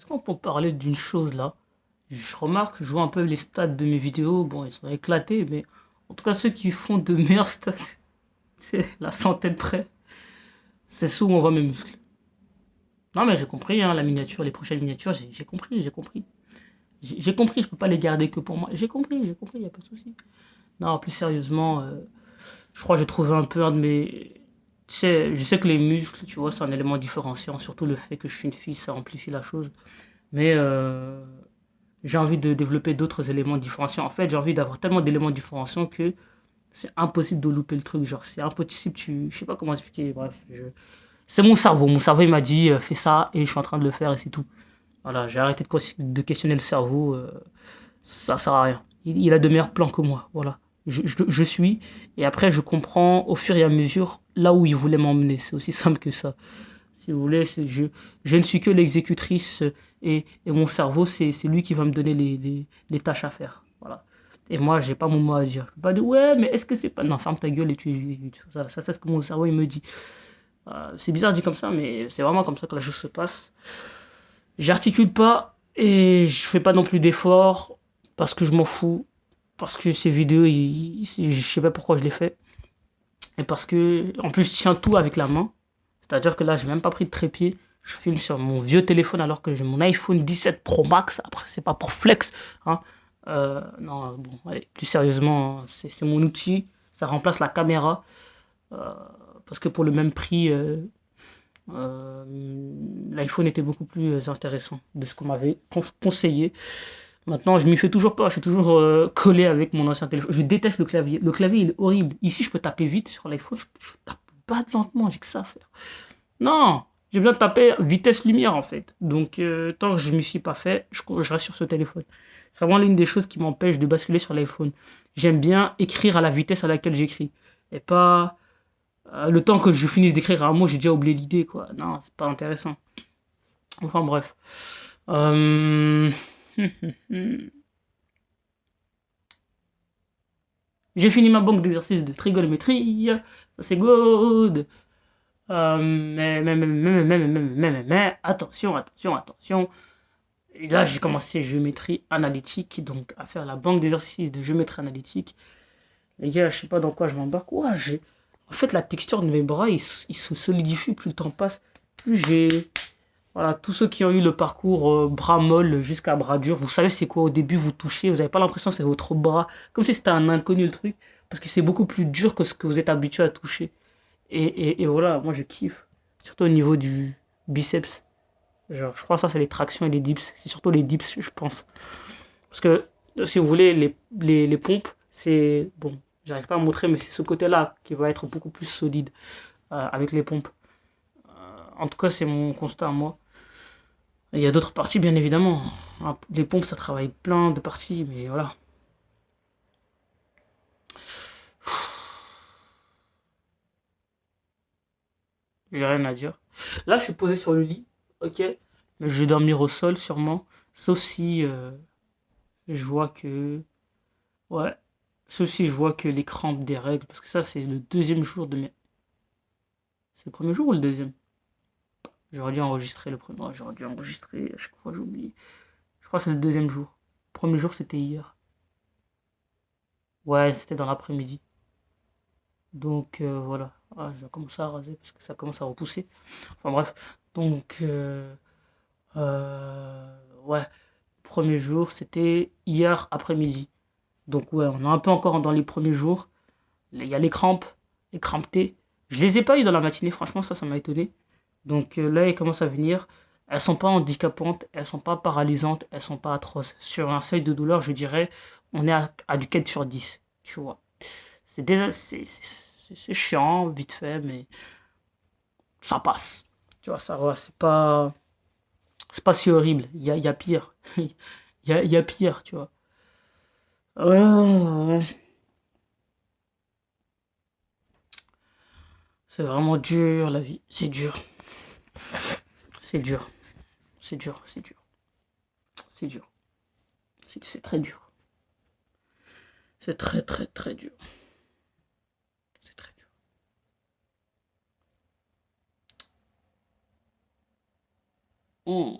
Est-ce qu'on peut parler d'une chose là? Je remarque, je vois un peu les stats de mes vidéos, bon, ils sont éclatés, mais en tout cas, ceux qui font de meilleurs stats, c'est la centaine près, c'est ceux où on voit mes muscles. Non, mais j'ai compris, hein, la miniature, les prochaines miniatures, j'ai compris, j'ai compris. J'ai compris, je peux pas les garder que pour moi. J'ai compris, y a pas de souci. Non, plus sérieusement, je crois que j'ai trouvé un peu un de mes. Tu sais, je sais que les muscles, tu vois, c'est un élément différenciant, surtout le fait que je suis une fille, ça amplifie la chose. Mais j'ai envie de développer d'autres éléments différenciants. En fait, j'ai envie d'avoir tellement d'éléments différenciants que c'est impossible de louper le truc. Genre, c'est impossible, je sais pas comment expliquer, bref. C'est mon cerveau. Mon cerveau, il m'a dit, fais ça, et je suis en train de le faire, et c'est tout. Voilà, j'ai arrêté de questionner le cerveau. Ça sert à rien. Il a de meilleurs plans que moi. Voilà. Je suis, et après, je comprends au fur et à mesure là où il voulait m'emmener. C'est aussi simple que ça. Si vous voulez, je ne suis que l'exécutrice et mon cerveau, c'est lui qui va me donner les tâches à faire. Voilà. Et moi, j'ai pas mon mot à dire. Je peux pas dire, ouais, mais est-ce que c'est pas. Non, ferme ta gueule et tu exécutes. Ça c'est ce que mon cerveau il me dit. C'est bizarre dit comme ça, mais c'est vraiment comme ça que la chose se passe. J'articule pas et je fais pas non plus d'efforts parce que je m'en fous. Parce que ces vidéos, je sais pas pourquoi je les fais. Et parce que, en plus, je tiens tout avec la main. C'est-à-dire que là, j'ai même pas pris de trépied. Je filme sur mon vieux téléphone alors que j'ai mon iPhone 17 Pro Max. Après, c'est pas pour flex, hein. Non, bon, allez, plus sérieusement, c'est mon outil. Ça remplace la caméra. Euh, Parce que pour le même prix, euh, l'iPhone était beaucoup plus intéressant de ce qu'on m'avait conseillé. Maintenant, je m'y fais toujours pas. Je suis toujours collé avec mon ancien téléphone. Je déteste le clavier. Le clavier, il est horrible. Ici, je peux taper vite. Sur l'iPhone, je tape pas lentement. J'ai que ça à faire. Non, j'ai besoin de taper vitesse lumière en fait. Donc, tant que je ne m'y suis pas fait, je reste sur ce téléphone. C'est vraiment l'une des choses qui m'empêche de basculer sur l'iPhone. J'aime bien écrire à la vitesse à laquelle j'écris. Et pas le temps que je finisse d'écrire un mot, j'ai déjà oublié l'idée, quoi. Non, c'est pas intéressant. Enfin, bref. Euh... J'ai fini ma banque d'exercices de trigonométrie. Ça, c'est good. Mais, attention, attention, attention. Et là, j'ai commencé géométrie analytique, donc à faire la banque d'exercices de géométrie analytique. Les gars, je sais pas dans quoi je m'embarque. Ouais, en fait, la texture de mes bras, il se solidifie plus le temps passe. Plus j'ai. Voilà, tous ceux qui ont eu le parcours bras molle jusqu'à bras dur, vous savez c'est quoi au début, vous touchez, vous n'avez pas l'impression que c'est votre bras, comme si c'était un inconnu le truc, parce que c'est beaucoup plus dur que ce que vous êtes habitué à toucher. Et voilà, moi je kiffe, surtout au niveau du biceps. Genre, je crois que ça c'est les tractions et les dips, c'est surtout les dips, je pense. Parce que si vous voulez, les pompes, c'est. Bon, j'arrive pas à montrer, mais c'est ce côté-là qui va être beaucoup plus solide avec les pompes. En tout cas, c'est mon constat à moi. Il y a d'autres parties, bien évidemment. Les pompes, ça travaille plein de parties, mais voilà. J'ai rien à dire. Là, je suis posé sur le lit, ok. Mais je vais dormir au sol, sûrement. Sauf si je vois que. Ouais. Sauf si je vois que les crampes des règles. Parce que ça, c'est le deuxième jour de mes. C'est le premier jour ou le deuxième? J'aurais dû enregistrer le premier. Ouais, j'aurais dû enregistrer. À chaque fois, j'oublie. Je crois que c'est le deuxième jour. Le premier jour, c'était hier. Ouais, c'était dans l'après-midi. Donc voilà. Ah, je vais commencer à raser parce que ça commence à repousser. Enfin bref. Donc ouais. Premier jour, c'était hier après-midi. Donc ouais, on est un peu encore dans les premiers jours. Il y a les crampes T. Je les ai pas eu dans la matinée, franchement, ça m'a étonné. Donc là, elles commencent à venir. Elles sont pas handicapantes, elles sont pas paralysantes, elles sont pas atroces. Sur un seuil de douleur, je dirais, on est à du 4 sur 10, tu vois. C'est déjà, c'est chiant, vite fait, mais ça passe. Tu vois, ça va, c'est pas si horrible. Il y a pire. Il y a pire, tu vois. Ouais. C'est vraiment dur, la vie. C'est dur. C'est dur. C'est dur. C'est dur. C'est dur. C'est très dur. C'est très, très, très dur. C'est très dur. Hmm.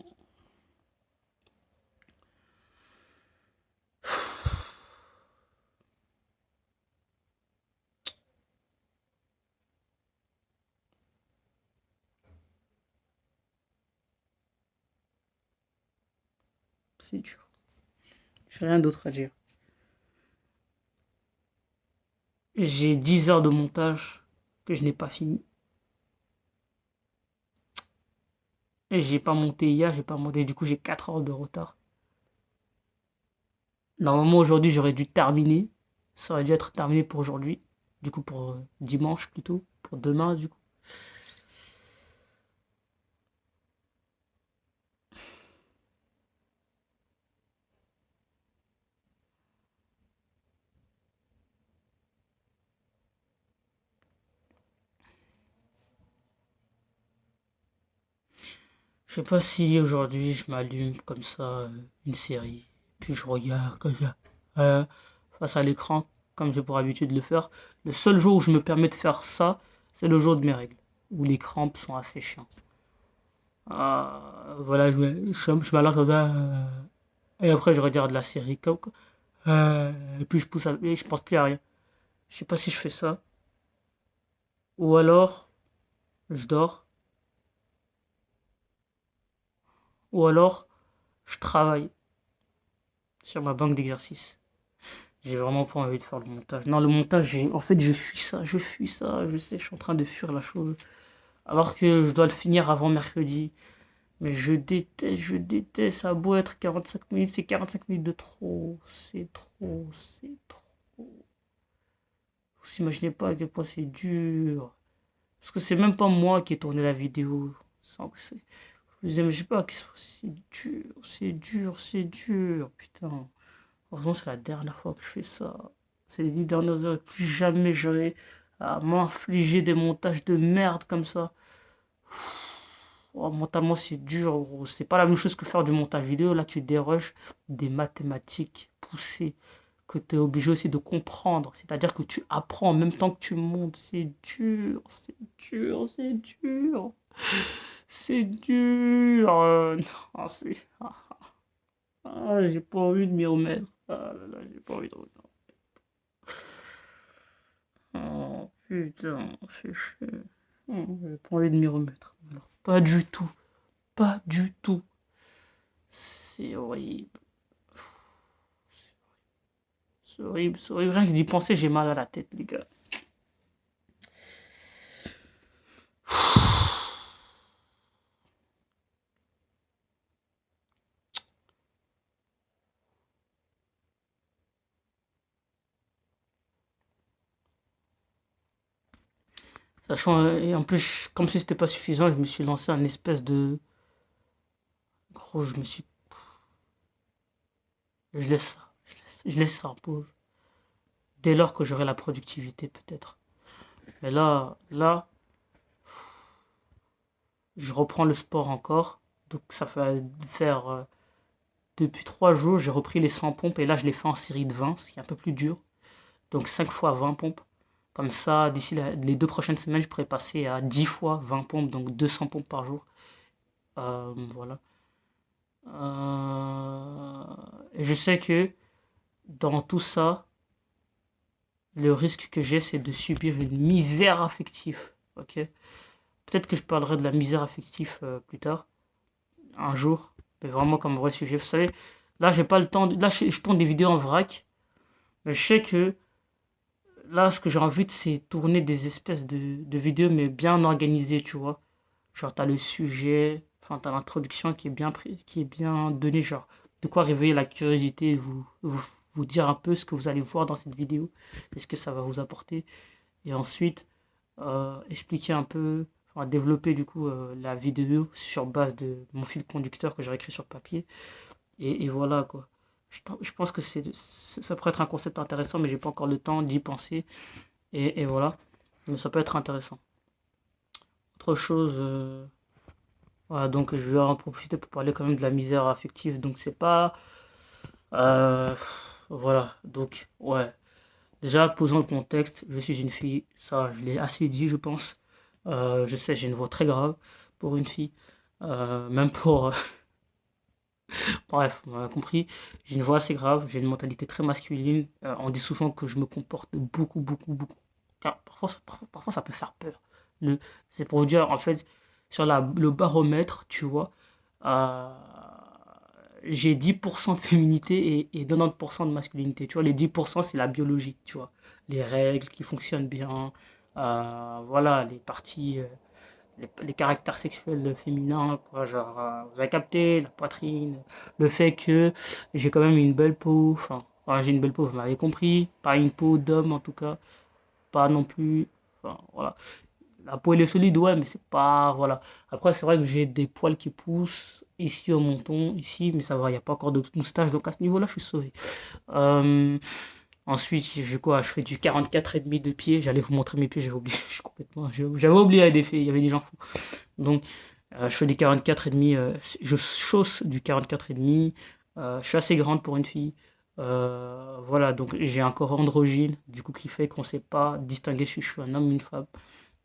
c'est dur. J'ai rien d'autre à dire. J'ai 10 heures de montage que je n'ai pas fini. Et j'ai pas monté hier, j'ai pas monté, du coup j'ai 4 heures de retard. Normalement aujourd'hui j'aurais dû terminer. Ça aurait dû être terminé pour aujourd'hui. Du coup pour dimanche plutôt. Pour demain du coup. Je sais pas si aujourd'hui je m'allume comme ça une série. Puis je regarde comme ça. euh, face à l'écran, comme j'ai pour habitude de le faire. Le seul jour où je me permets de faire ça, c'est le jour de mes règles. Où les crampes sont assez chiantes. Voilà, je m'allonge comme ça. Et après, je regarde la série. Et puis, et je pense plus à rien. Je sais pas si je fais ça. Ou alors, je dors. Ou alors, je travaille sur ma banque d'exercice. J'ai vraiment pas envie de faire le montage. Non, le montage, en fait, je fuis ça. Je fuis ça. Je sais, je suis en train de fuir la chose. Alors que je dois le finir avant mercredi. Mais je déteste. Ça a beau être 45 minutes, c'est 45 minutes de trop. C'est trop, c'est trop. Vous imaginez pas à quel point c'est dur. Parce que c'est même pas moi qui ai tourné la vidéo. Je disais, mais je sais pas, c'est dur, c'est dur, c'est dur. Putain. Heureusement, c'est la dernière fois que je fais ça. C'est les 10 dernières heures. Plus jamais j'aurai à m'infliger des montages de merde comme ça. Oh, mentalement, c'est dur, gros. C'est pas la même chose que faire du montage vidéo. Là, tu déroges des mathématiques poussées que tu es obligé aussi de comprendre. C'est-à-dire que tu apprends en même temps que tu montes. C'est dur, c'est dur, c'est dur. C'est dur. Non, j'ai pas envie de m'y remettre. Ah là là, j'ai pas envie de remettre. Oh putain, c'est chier. J'ai pas envie de m'y remettre. Alors, pas du tout. Pas du tout. C'est horrible. C'est horrible, c'est horrible. Rien que d'y penser, j'ai mal à la tête, les gars. Sachant, et en plus, comme si c'était pas suffisant, je me suis lancé un espèce de. Gros, je me suis. Je laisse ça. Je laisse ça en pause. Dès lors que j'aurai la productivité, peut-être. Mais là, je reprends le sport encore. Donc, ça fait faire. Depuis 3 jours, j'ai repris les 100 pompes et là, je les fais en série de 20, ce qui est un peu plus dur. Donc, 5 fois 20 pompes. Comme ça, d'ici les 2 prochaines semaines, je pourrais passer à 10 fois 20 pompes, donc 200 pompes par jour. Voilà. Et je sais que dans tout ça, le risque que j'ai, c'est de subir une misère affective. Ok. Peut-être que je parlerai de la misère affective plus tard, un jour, mais vraiment comme vrai sujet. Vous savez, là, j'ai pas le temps. Là, je tourne des vidéos en vrac, mais je sais que là, ce que j'ai envie, c'est tourner des espèces de vidéos, mais bien organisées, tu vois. Genre, t'as le sujet, enfin, t'as l'introduction qui est bien donnée, genre, de quoi réveiller la curiosité, vous dire un peu ce que vous allez voir dans cette vidéo, et ce que ça va vous apporter. Et ensuite, expliquer un peu, enfin, développer du coup la vidéo sur base de mon fil conducteur que j'ai écrit sur papier. Et voilà, quoi. Je pense que ça pourrait être un concept intéressant, mais j'ai pas encore le temps d'y penser. Et voilà. Mais ça peut être intéressant. Autre chose. Voilà, donc je vais en profiter pour parler quand même de la misère affective. Donc c'est pas. euh, voilà, donc ouais. Déjà, posons le contexte. Je suis une fille. Ça, je l'ai assez dit, je pense. Je sais, j'ai une voix très grave pour une fille. Même pour. Bref, on a compris. J'ai une voix assez grave. J'ai une mentalité très masculine. On dit souvent que je me comporte beaucoup, beaucoup, beaucoup. Car parfois, ça peut faire peur. Le, c'est pour vous dire, en fait, sur le baromètre, tu vois, euh, j'ai 10% de féminité et 90% de masculinité. Tu vois, les 10% c'est la biologie, tu vois. Les règles qui fonctionnent bien, voilà, les parties, les caractères sexuels féminins, quoi, genre, vous avez capté, la poitrine, le fait que j'ai quand même une belle peau, enfin, j'ai une belle peau, vous m'avez compris, pas une peau d'homme en tout cas, pas non plus, enfin, voilà. La peau elle est solide, ouais, mais c'est pas, voilà. Après, c'est vrai que j'ai des poils qui poussent ici au menton, ici, mais ça va, il n'y a pas encore de moustache, donc à ce niveau-là, je suis sauvé. Euh, Ensuite, j'ai quoi? Je fais du 44,5 de pied. J'allais vous montrer mes pieds, j'avais oublié. Je suis complètement. J'avais oublié des faits, il y avait des gens fous. Donc, je fais des 44,5. Je chausse du 44,5. Je suis assez grande pour une fille. Voilà, donc j'ai un corps androgyne, du coup, qui fait qu'on ne sait pas distinguer si je suis un homme ou une femme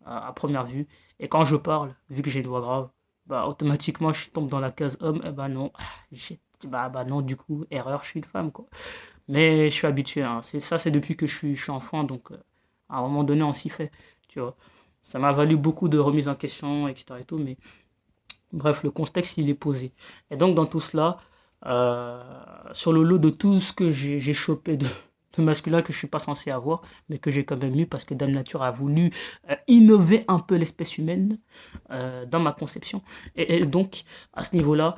à première vue. Et quand je parle, vu que j'ai une voix grave, bah, automatiquement, je tombe dans la case homme. Et bah non, bah non, du coup, erreur, je suis une femme, quoi. Mais je suis habitué, hein. Ça, c'est depuis que je suis enfant, donc à un moment donné, on s'y fait, tu vois. Ça m'a valu beaucoup de remises en question, etc. et tout, mais bref, le contexte, il est posé. Et donc, dans tout cela, euh, sur le lot de tout ce que j'ai chopé de masculin que je suis pas censé avoir, mais que j'ai quand même eu parce que Dame Nature a voulu innover un peu l'espèce humaine dans ma conception. Et donc, à ce niveau-là,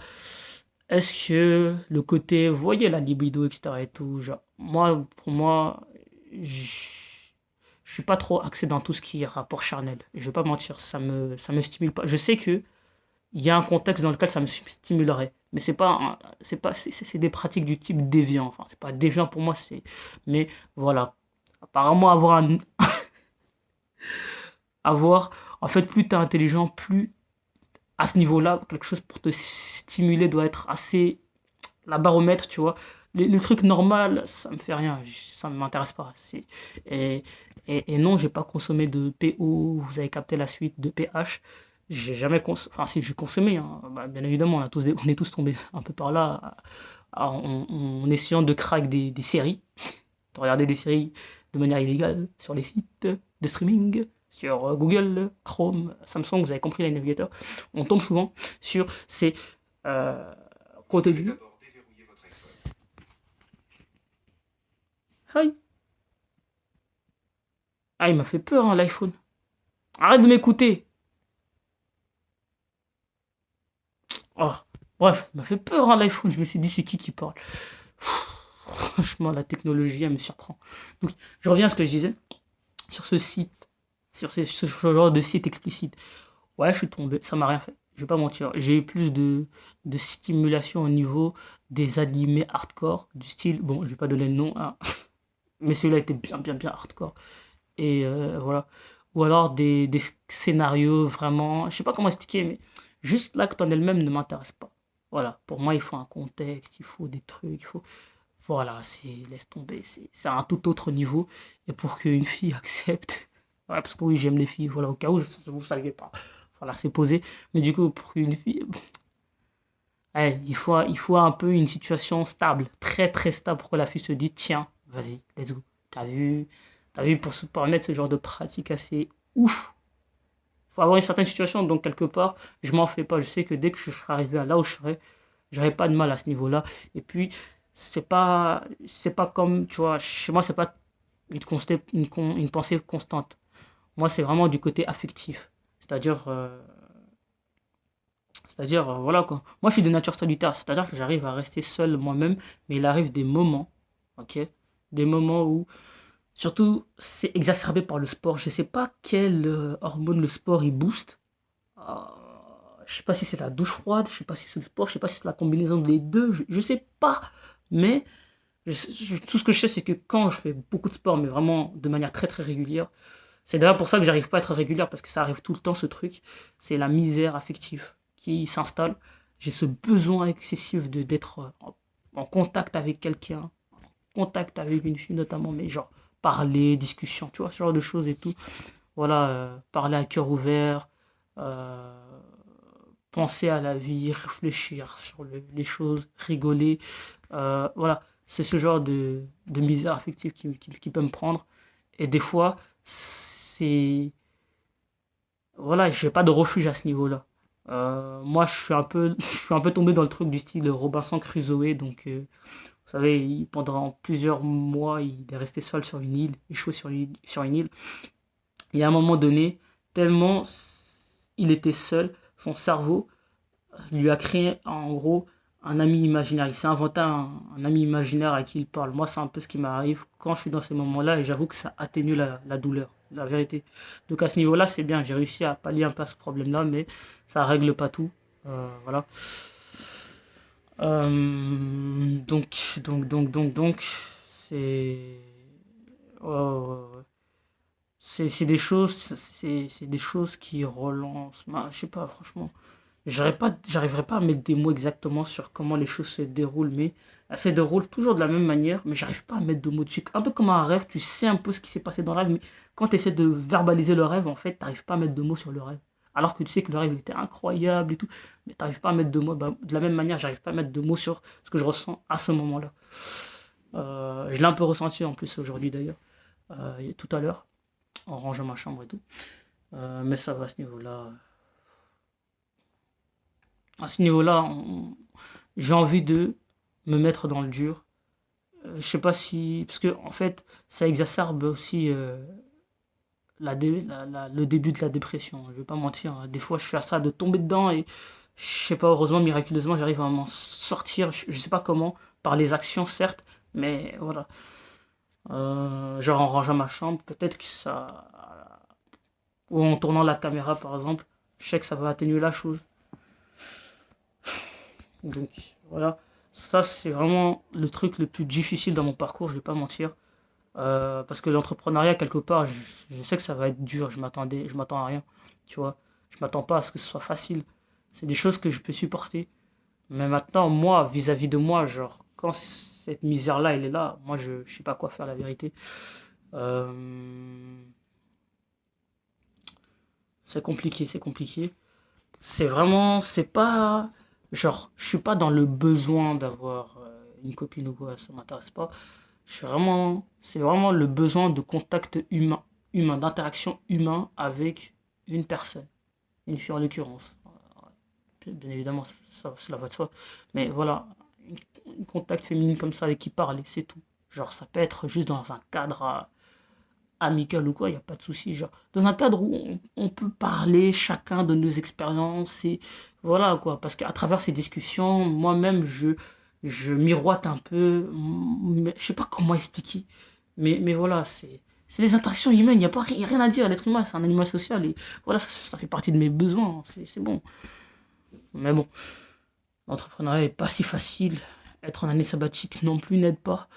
est-ce que le côté, vous voyez la libido, etc. et tout, genre, moi, pour moi, je suis pas trop axé dans tout ce qui est rapport charnel. Je vais pas mentir, ça me stimule pas. Je sais que il y a un contexte dans lequel ça me stimulerait, mais c'est pas, c'est des pratiques du type déviant. Enfin, c'est pas déviant pour moi, mais voilà. Apparemment, avoir, en fait, plus t'es intelligent, plus à ce niveau-là, quelque chose pour te stimuler doit être assez la baromètre, tu vois. Le truc normal, ça me fait rien, ça ne m'intéresse pas. Et, et non, j'ai pas consommé de PO, vous avez capté la suite de PH. J'ai jamais consommé, enfin si j'ai consommé, hein. Bah, bien évidemment, on est tous tombés un peu par là en essayant de crack des séries, de regarder des séries de manière illégale sur les sites de streaming, sur Google, Chrome, Samsung, vous avez compris les navigateurs. On tombe souvent sur ces euh, contenus. Aïe. Ah, il m'a fait peur, hein, l'iPhone. Arrête de m'écouter. Oh, bref, il m'a fait peur, hein, l'iPhone. Je me suis dit, c'est qui parle. Franchement, la technologie, elle me surprend. Donc, je reviens à ce que je disais. Sur ce site, ce genre de site explicite. Ouais, je suis tombé, ça m'a rien fait. Je vais pas mentir. J'ai eu plus de stimulation au niveau des animés hardcore, du style, bon, je vais pas donner le nom, hein, mais celui-là était bien, bien, bien hardcore. Et voilà. Ou alors des scénarios vraiment, je sais pas comment expliquer, mais juste l'acte en elle-même ne m'intéresse pas. Voilà, pour moi, il faut un contexte, il faut des trucs, il faut... Voilà, laisse tomber, c'est un tout autre niveau. Et pour qu'une fille accepte, ouais, parce que oui, j'aime les filles, voilà, au cas où vous ne saviez pas. Voilà, c'est posé. Mais du coup, pour qu'une fille, ouais, il faut un peu une situation stable, très très stable, pour que la fille se dise, tiens, vas-y, let's go. T'as vu, pour se permettre ce genre de pratique assez ouf, il faut avoir une certaine situation, donc quelque part, je m'en fais pas. Je sais que dès que je serai arrivé à là où je serai, j'aurai pas de mal à ce niveau-là. Et puis, c'est pas comme, tu vois, chez moi, c'est pas une pensée constante. Moi, c'est vraiment du côté affectif. C'est-à-dire, voilà quoi. Moi, je suis de nature solitaire, c'est-à-dire que j'arrive à rester seul moi-même, mais il arrive des moments, ok? Des moments où, surtout, c'est exacerbé par le sport. Je sais pas quelle hormone le sport il booste. Euh, je sais pas si c'est la douche froide, je sais pas si c'est le sport, je sais pas si c'est la combinaison des deux, je sais pas. Mais tout ce que je sais, c'est que quand je fais beaucoup de sport, mais vraiment de manière très très régulière, c'est d'ailleurs pour ça que j'arrive pas à être régulière, parce que ça arrive tout le temps ce truc, c'est la misère affective qui s'installe. J'ai ce besoin excessif d'être en contact avec quelqu'un, en contact avec une fille notamment, mais genre parler, discussion, tu vois, ce genre de choses et tout. Voilà, parler à cœur ouvert, euh, penser à la vie, réfléchir sur les choses, rigoler. Voilà, c'est ce genre de misère affective qui peut me prendre. Et des fois, c'est... Voilà, j'ai pas de refuge à ce niveau-là. Moi, je suis un peu tombé dans le truc du style Robinson Crusoe. Donc, vous savez, pendant plusieurs mois, il est resté seul sur une île, échoué sur une île. Et à un moment donné, tellement il était seul, son cerveau lui a créé en gros un ami imaginaire. Il s'est inventé un ami imaginaire à qui il parle. Moi, c'est un peu ce qui m'arrive quand je suis dans ces moments-là et j'avoue que ça atténue la douleur, la vérité. Donc à ce niveau-là, c'est bien. J'ai réussi à pallier un peu à ce problème-là, mais ça règle pas tout. Voilà. Donc, c'est. euh, c'est des choses, c'est des choses qui relancent. Bah, je sais pas, franchement. J'arriverai pas à mettre des mots exactement sur comment les choses se déroulent, mais elles se déroulent toujours de la même manière, mais j'arrive pas à mettre de mots dessus. Un peu comme un rêve, tu sais un peu ce qui s'est passé dans le rêve, mais quand tu essaies de verbaliser le rêve, en fait, t'arrives pas à mettre de mots sur le rêve. Alors que tu sais que le rêve il était incroyable et tout, mais t'arrives pas à mettre de mots. Bah, de la même manière, j'arrive pas à mettre de mots sur ce que je ressens à ce moment-là. Je l'ai un peu ressenti en plus aujourd'hui d'ailleurs, tout à l'heure, en rangeant ma chambre et tout. Mais ça va à ce niveau-là. À ce niveau-là, j'ai envie de me mettre dans le dur. Je sais pas si. Parce que, en fait, ça exacerbe aussi le début de la dépression. Je vais pas mentir, hein. Des fois, je suis à ça de tomber dedans et je sais pas, heureusement, miraculeusement, j'arrive à m'en sortir. Je sais pas comment, par les actions, certes, mais voilà. Genre en rangeant ma chambre, peut-être que ça. Ou en tournant la caméra, par exemple, je sais que ça va atténuer la chose. Donc voilà, ça c'est vraiment le truc le plus difficile dans mon parcours, je vais pas mentir. Parce que l'entrepreneuriat, quelque part, je sais que ça va être dur, je m'attends à rien, tu vois. Je m'attends pas à ce que ce soit facile. C'est des choses que je peux supporter. Mais maintenant, moi, vis-à-vis de moi, genre, quand cette misère-là, elle est là, moi, je sais pas quoi faire, la vérité. Euh, c'est compliqué, c'est compliqué. C'est vraiment, c'est pas, genre, je suis pas dans le besoin d'avoir une copine ou quoi, ça m'intéresse pas. C'est vraiment le besoin de contact d'interaction humain avec une personne, une fille en l'occurrence. Bien évidemment, cela va de soi. Mais voilà, une contact féminine comme ça avec qui parler, c'est tout. Genre, ça peut être juste dans un cadre amical ou quoi, il n'y a pas de souci. Genre, dans un cadre où on peut parler chacun de nos expériences et voilà quoi. Parce qu'à travers ces discussions, moi-même, je miroite un peu. Je sais pas comment expliquer. Mais voilà, c'est des interactions humaines. Il n'y a pas rien à dire. L'être humain, c'est un animal social. Et voilà, ça fait partie de mes besoins. C'est bon. Mais bon, l'entrepreneuriat est pas si facile. Être en année sabbatique non plus n'aide pas.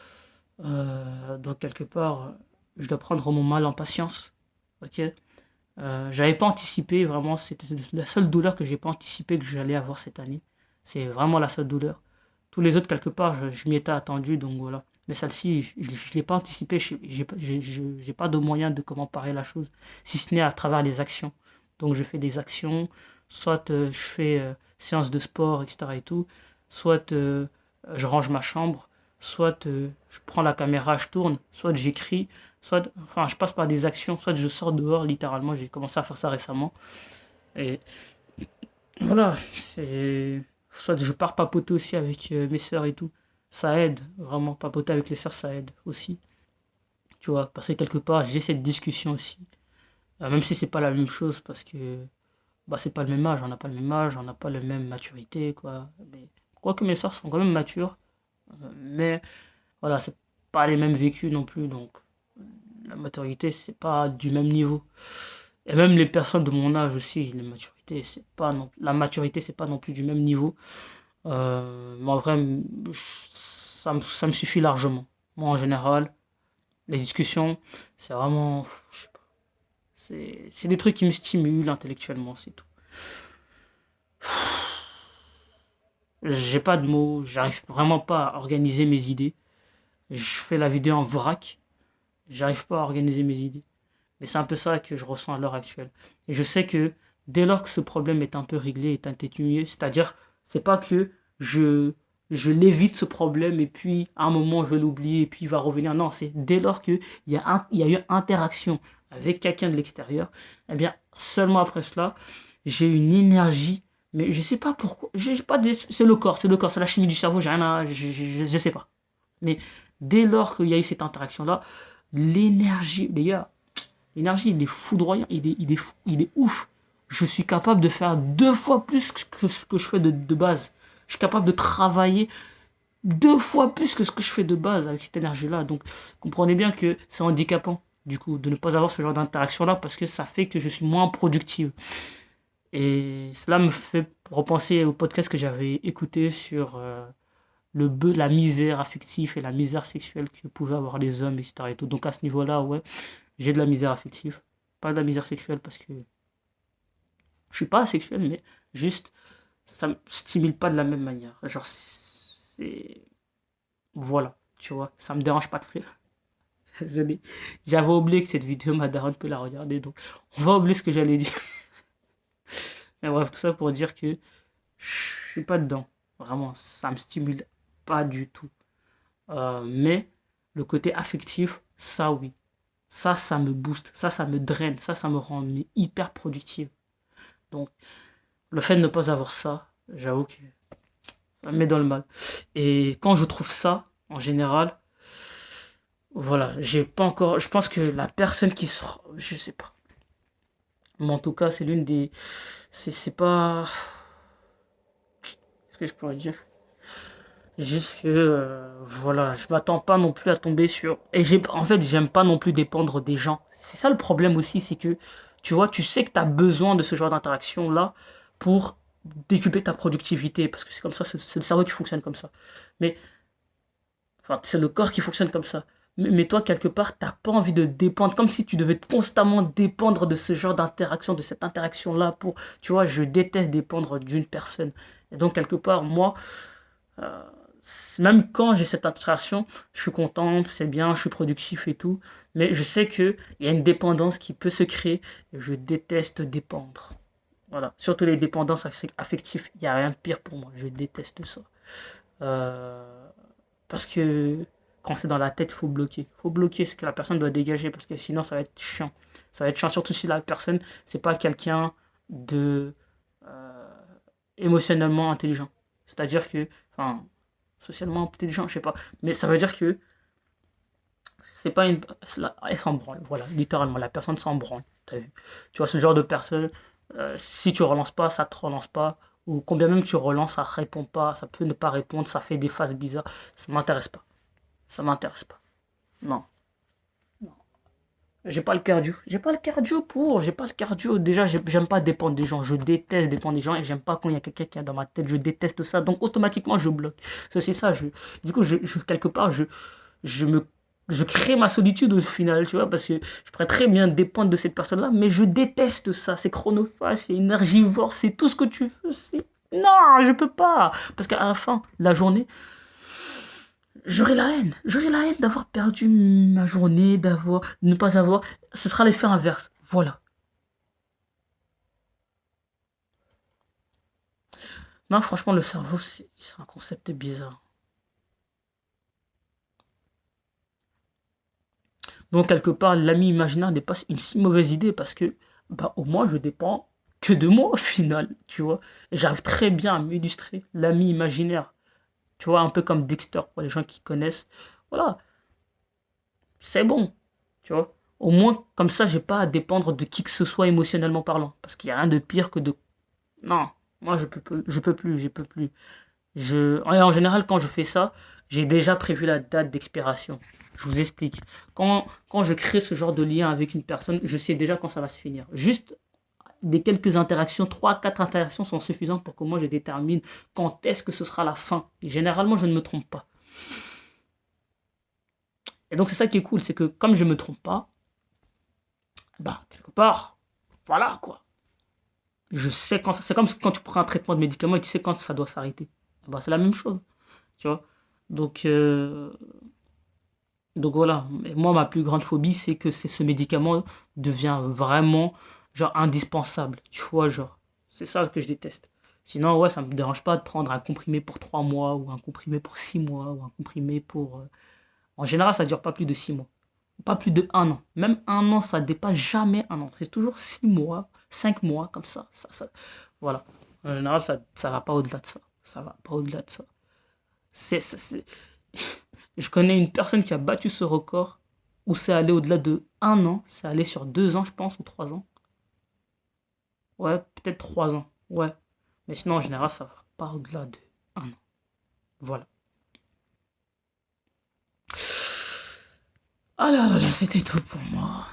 Donc quelque part, je dois prendre mon mal en patience. Ok. J'avais pas anticipé vraiment, c'était la seule douleur que j'ai pas anticipé que j'allais avoir cette année. C'est vraiment la seule douleur. Tous les autres, quelque part, je m'y étais attendu, donc voilà. Mais celle-ci, je l'ai pas anticipé, j'ai pas de moyen de comment parer la chose, si ce n'est à travers les actions. Donc je fais des actions, soit je fais séance de sport, etc. et tout, soit je range ma chambre, soit je prends la caméra, je tourne, soit j'écris, soit, enfin, je passe par des actions, soit je sors dehors, littéralement, j'ai commencé à faire ça récemment. Et voilà, c'est. Soit je pars papoter aussi avec mes sœurs et tout. Ça aide, vraiment, papoter avec les sœurs, ça aide aussi. Tu vois, parce que quelque part, j'ai cette discussion aussi. Même si c'est pas la même chose, parce que bah, c'est pas le même âge, on n'a pas le même âge, on n'a pas la même maturité, quoi. Mais, quoique mes sœurs sont quand même matures, mais voilà, c'est pas les mêmes vécus non plus, donc la maturité, c'est pas du même niveau. Et même les personnes de mon âge aussi, la maturité, c'est pas non plus du même niveau. Mais en vrai, ça me suffit largement. Moi, en général, les discussions, c'est vraiment, je sais pas, c'est des trucs qui me stimulent intellectuellement, c'est tout. J'ai pas de mots, j'arrive vraiment pas à organiser mes idées. Je fais la vidéo en vrac, j'arrive pas à organiser mes idées. Mais c'est un peu ça que je ressens à l'heure actuelle. Et je sais que dès lors que ce problème est un peu réglé, est atténué, c'est-à-dire, c'est pas que je, je l'évite ce problème et puis à un moment je vais l'oublier et puis il va revenir. Non, c'est dès lors qu'il il y a eu interaction avec quelqu'un de l'extérieur, eh bien, seulement après cela, j'ai une énergie. Mais je sais pas pourquoi. J'ai pas c'est le corps, c'est la chimie du cerveau, j'ai rien à. Je sais pas. Mais dès lors qu'il y a eu cette interaction-là, l'énergie, les gars, l'énergie, il est foudroyant, il est ouf. Je suis capable de faire 2 fois plus que ce que je fais de base. Je suis capable de travailler 2 fois plus que ce que je fais de base avec cette énergie-là. Donc, comprenez bien que c'est handicapant, du coup, de ne pas avoir ce genre d'interaction-là parce que ça fait que je suis moins productive. Et cela me fait repenser au podcast que j'avais écouté sur la misère affective et la misère sexuelle que pouvaient avoir les hommes, etc. Et tout. Donc à ce niveau-là, ouais, j'ai de la misère affective. Pas de la misère sexuelle parce que je suis pas asexuel, mais juste, ça me stimule pas de la même manière. Genre, c'est... Voilà, tu vois, ça me dérange pas de faire. Désolé. J'avais oublié que cette vidéo, ma daronne peut la regarder, donc on va oublier ce que j'allais dire. Mais bref, tout ça pour dire que je suis pas dedans. Vraiment, ça me stimule pas du tout. Mais le côté affectif, ça oui. Ça me booste. Ça me draine. Ça me rend hyper productive. Donc, le fait de ne pas avoir ça, j'avoue que ça me met dans le mal. Et quand je trouve ça, en général, voilà, j'ai pas encore. Je pense que la personne qui sera. Je sais pas. Mais en tout cas, c'est l'une des. C'est pas. Qu'est-ce que je pourrais dire? Juste que, voilà, je m'attends pas non plus à tomber sur. Et en fait, j'aime pas non plus dépendre des gens. C'est ça le problème aussi, c'est que, tu vois, tu sais que tu as besoin de ce genre d'interaction-là pour décupler ta productivité. Parce que c'est comme ça, c'est le cerveau qui fonctionne comme ça. Mais, enfin, c'est le corps qui fonctionne comme ça. Mais toi, quelque part, t'as pas envie de dépendre, comme si tu devais constamment dépendre de ce genre d'interaction, de cette interaction-là pour, tu vois, je déteste dépendre d'une personne. Et donc, quelque part, moi, euh, même quand j'ai cette interaction, je suis contente, c'est bien, je suis productif et tout, mais je sais qu'il y a une dépendance qui peut se créer et je déteste dépendre. Voilà, surtout les dépendances affectives, il n'y a rien de pire pour moi, je déteste ça. Euh, Parce que quand c'est dans la tête, il faut bloquer. Il faut bloquer ce que la personne doit dégager parce que sinon ça va être chiant. Ça va être chiant, surtout si la personne, c'est pas quelqu'un de euh, émotionnellement intelligent. C'est-à-dire que, enfin, socialement intelligent, je sais pas. Mais ça veut dire que c'est pas une. Elle s'en branle, voilà, littéralement, la personne s'en branle. T'as vu? Tu vois, ce genre de personne, si tu relances pas, ça te relance pas. Ou combien même tu relances, ça répond pas, ça peut ne pas répondre, ça fait des phases bizarres. Ça m'intéresse pas. Ça m'intéresse pas. Non. Non. J'ai pas le cardio. J'ai pas le cardio pour. J'ai pas le cardio. Déjà, j'aime pas dépendre des gens. Je déteste dépendre des gens et j'aime pas quand il y a quelqu'un qui est dans ma tête. Je déteste ça. Donc, automatiquement, je bloque. C'est ça. Du coup, quelque part, je me, je crée ma solitude au final, tu vois, parce que je pourrais très bien dépendre de cette personne-là, mais je déteste ça. C'est chronophage, c'est énergivore, c'est tout ce que tu veux. Non, je peux pas. Parce qu'à la fin, la journée, j'aurai la haine. J'aurai la haine d'avoir perdu ma journée, de ne pas avoir. Ce sera l'effet inverse. Voilà. Non, franchement, le cerveau, c'est un concept bizarre. Donc, quelque part, l'ami imaginaire n'est pas une si mauvaise idée parce que, bah, au moins, je dépends que de moi au final, tu vois. Et j'arrive très bien à m'illustrer l'ami imaginaire. Tu vois, un peu comme Dexter, pour les gens qui connaissent. Voilà, c'est bon, tu vois. Au moins, comme ça, j'ai pas à dépendre de qui que ce soit émotionnellement parlant. Parce qu'il n'y a rien de pire que de. Non, moi, je peux plus, je peux plus. En général, quand je fais ça, j'ai déjà prévu la date d'expiration. Je vous explique. Quand je crée ce genre de lien avec une personne, je sais déjà quand ça va se finir. Juste des quelques interactions, 3 4 interactions sont suffisantes pour que moi je détermine quand est-ce que ce sera la fin. Et généralement, je ne me trompe pas. Et donc, c'est ça qui est cool, c'est que comme je ne me trompe pas, bah, quelque part, voilà quoi. Je sais quand ça. C'est comme quand tu prends un traitement de médicament et tu sais quand ça doit s'arrêter. Bah, c'est la même chose, tu vois. Donc, euh, Donc voilà, et moi ma plus grande phobie c'est que ce médicament devient vraiment genre indispensable, tu vois, genre, c'est ça que je déteste. Sinon ouais, ça me dérange pas de prendre un comprimé pour 3 mois ou un comprimé pour 6 mois ou un comprimé pour... En général ça dure pas plus de 6 mois, pas plus de 1 an. Même 1 an ça dépasse jamais 1 an, c'est toujours 6 mois, 5 mois comme ça. Voilà. En général, ça va pas au-delà de ça. Ça va pas au-delà de ça. C'est... Je connais une personne qui a battu ce record où c'est allé au-delà de 1 an. C'est allé sur 2 ans, je pense, ou 3 ans. Ouais, peut-être 3 ans. Ouais. Mais sinon, en général, ça va pas au-delà de 1 an. Voilà. Ah là là, c'était tout pour moi.